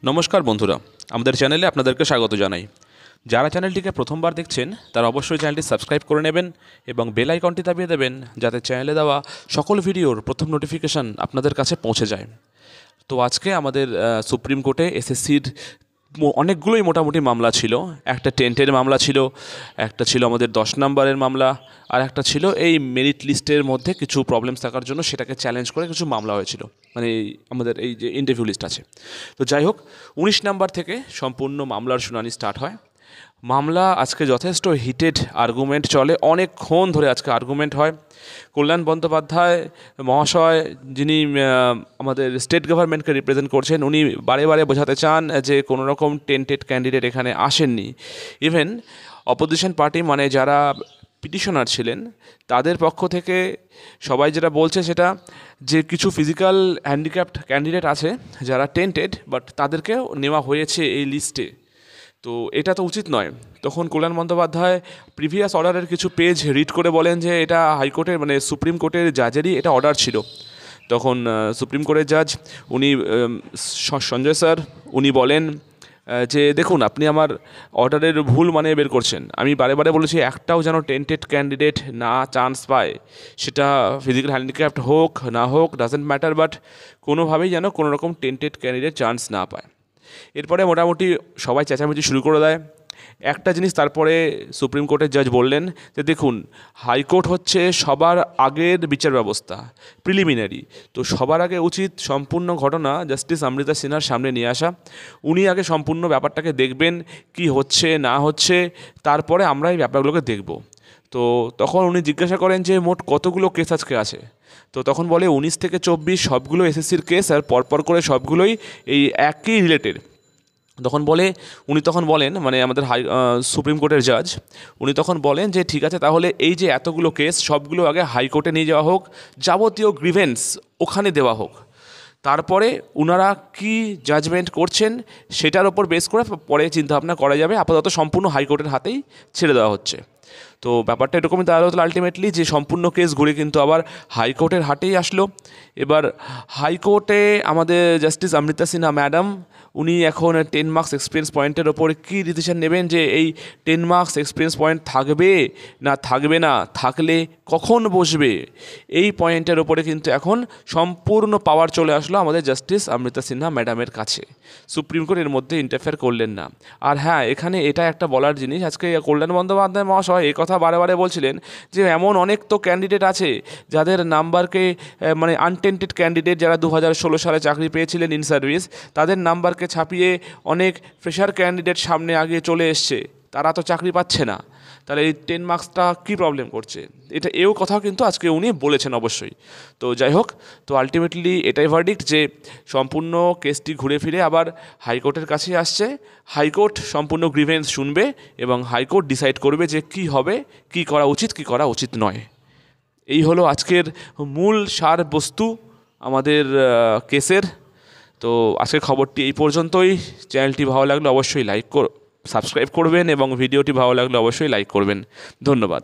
নমস্কার বন্ধুরা, আমাদের চ্যানেলে আপনাদেরকে স্বাগত জানাই। যারা চ্যানেলটিকে প্রথমবার দেখছেন তারা অবশ্যই চ্যানেলটি সাবস্ক্রাইব করে নেবেন এবং বেল আইকনটি দাবিয়ে দেবেন, যাতে চ্যানেলে দেওয়া সকল ভিডিওর প্রথম নোটিফিকেশান আপনাদের কাছে পৌঁছে যায়। তো আজকে আমাদের সুপ্রিম কোর্টে এসএসসির অনেকগুলোই মোটামুটি মামলা ছিল। একটা টেন্টের মামলা ছিল, একটা ছিল আমাদের 10 নম্বরের মামলা, আর একটা ছিল এই মেরিট লিস্টের মধ্যে কিছু প্রবলেমস থাকার জন্য সেটাকে চ্যালেঞ্জ করে কিছু মামলা হয়েছিল, মানে আমাদের এই যে ইন্টারভিউ লিস্ট আছে। তো যাই হোক, 19 নম্বর থেকে সম্পূর্ণ মামলার শুনানি স্টার্ট হয়। মামলা আজকে যথেষ্ট হিটেড আর্গুমেন্ট চলে, অনেকক্ষণ ধরে আজকে আর্গুমেন্ট হয়। কল্যাণ বন্দ্যোপাধ্যায় মহাশয়, যিনি আমাদের স্টেট গভর্নমেন্টকে রিপ্রেজেন্ট করছেন, উনি বারে বারে বোঝাতে চান যে কোনো রকম টেন্টেড ক্যান্ডিডেট এখানে আসেননি। ইভেন অপোজিশন পার্টি, মানে যারা পিটিশনার ছিলেন, তাদের পক্ষ থেকে সবাই যেটা বলছে সেটা যে কিছু ফিজিক্যাল হ্যান্ডিক্যাপড ক্যান্ডিডেট আছে যারা টেন্টেড, বাট তাদেরকেও নেওয়া হয়েছে এই লিস্টে। তো এটা তো উচিত নয়। তখন কল্যাণ বন্দ্যোপাধ্যায় প্রিভিয়াস অর্ডারের কিছু পেজ রিড করে বলেন যে এটা হাইকোর্টের, মানে সুপ্রিম কোর্টের জাজেরই এটা অর্ডার ছিল। তখন সুপ্রিম কোর্টের জাজ উনি সঞ্জয় স্যার উনি বলেন যে দেখুন, আপনি আমার অর্ডারের ভুল মানে বের করছেন। আমি বারে বারে বলেছি একটাও যেন টেন্টেড ক্যান্ডিডেট না চান্স পায়, সেটা ফিজিক্যাল হ্যান্ডিক্যাপ্ট হোক না হোক, ডাজেন্ট ম্যাটার, বাট কোনোভাবেই যেন কোনো রকম টেন্টেড ক্যান্ডিডেট চান্স না পায়। এরপরে মোটামুটি সবাই চেঁচামেচি শুরু করে দেয়। একটা জিনিস তারপরে সুপ্রিম কোর্টের জাজ বললেন যে দেখুন, হাইকোর্ট হচ্ছে সবার আগের বিচার ব্যবস্থা, প্রিলিমিনারি। তো সবার আগে উচিত সম্পূর্ণ ঘটনা জাস্টিস অমৃতা সিনহার সামনে নিয়ে আসা। উনি আগে সম্পূর্ণ ব্যাপারটাকে দেখবেন, কি হচ্ছে না হচ্ছে, তারপরে আমরা এই ব্যাপারগুলোকে দেখব। তো তখন উনি জিজ্ঞাসা করেন যে মোট কতগুলো কেস আজকে আছে। তো তখন বলে 19 থেকে 24 সবগুলো এসএসসির কেস, আর পরপর করে সবগুলোই এই একই রিলেটেড। উনি তখন বলেন, মানে আমাদের সুপ্রিম কোর্টের জাজ, উনি তখন বলেন যে ঠিক আছে, তাহলে এই যে এতগুলো কেস সবগুলো আগে হাইকোর্টে নিয়ে যাওয়া হোক, যাবতীয় গ্রিভেন্স ওখানে দেওয়া হোক। তারপরে ওনারা কি জাজমেন্ট করছেন সেটার ওপর বেস করে পরে চিন্তাভাবনা করা যাবে। আপাতত সম্পূর্ণ হাইকোর্টের হাতেই ছেড়ে দেওয়া হচ্ছে। তো ব্যাপারটা এরকমই দাঁড়ালো আলটিমেটলি, যে সম্পূর্ণ কেস ঘুরে কিন্তু আবার হাইকোর্টের হাটেই আসলো। এবার হাইকোর্টে আমাদের জাস্টিস অমৃতা সিনহা ম্যাডাম, উনি এখন 10 মার্কস এক্সপিরিয়েন্স পয়েন্টের ওপর কী ডিসিশন নেবেন, যে এই 10 মার্কস এক্সপিরিয়েন্স পয়েন্ট থাকবে না থাকবে না, থাকলে কখন বসবে, এই পয়েন্টের ওপরে কিন্তু এখন সম্পূর্ণ পাওয়ার চলে আসলো আমাদের জাস্টিস অমৃতা সিনহা ম্যাডামের কাছে। সুপ্রিম কোর্ট এর মধ্যে ইন্টারফেয়ার করলেন না। আর হ্যাঁ, এখানে এটা একটা বলার জিনিস, আজকে কল্যাণ বন্দ্যোপাধ্যায় মহাশয় এই কথা বারে বারে বলছিলেন যে এমন অনেক তো ক্যান্ডিডেট আছে যাদের নাম্বারকে, মানে আনটেন্টেড ক্যান্ডিডেট যারা 2016 সালে চাকরি পেয়েছিলেন ইন সার্ভিস, তাদের নাম্বারকে ছাপিয়ে অনেক ফ্রেশার ক্যান্ডিডেট সামনে আগে চলে এসছে, তারা তো চাকরি পাচ্ছে না। তাহলে এই 10 মার্কসটা কী প্রবলেম করছে, এও কথাও কিন্তু আজকে উনি বলেছেন অবশ্যই। তো যাই হোক, তো আলটিমেটলি এটাই ভার্ডিক্ট যে সম্পূর্ণ কেসটি ঘুরে ফিরে আবার হাইকোর্টের কাছে আসছে। হাইকোর্ট সম্পূর্ণ গ্রিভেন্স শুনবে এবং হাইকোর্ট ডিসাইড করবে যে কী হবে, কী করা উচিত, কী করা উচিত নয়। এই হলো আজকের মূল সার বস্তু আমাদের কেসের। তো আজকের খবরটি এই পর্যন্তই। চ্যানেলটি ভালো লাগলে অবশ্যই সাবস্ক্রাইব করবেন এবং ভিডিওটি ভালো লাগলে অবশ্যই লাইক করবেন। ধন্যবাদ।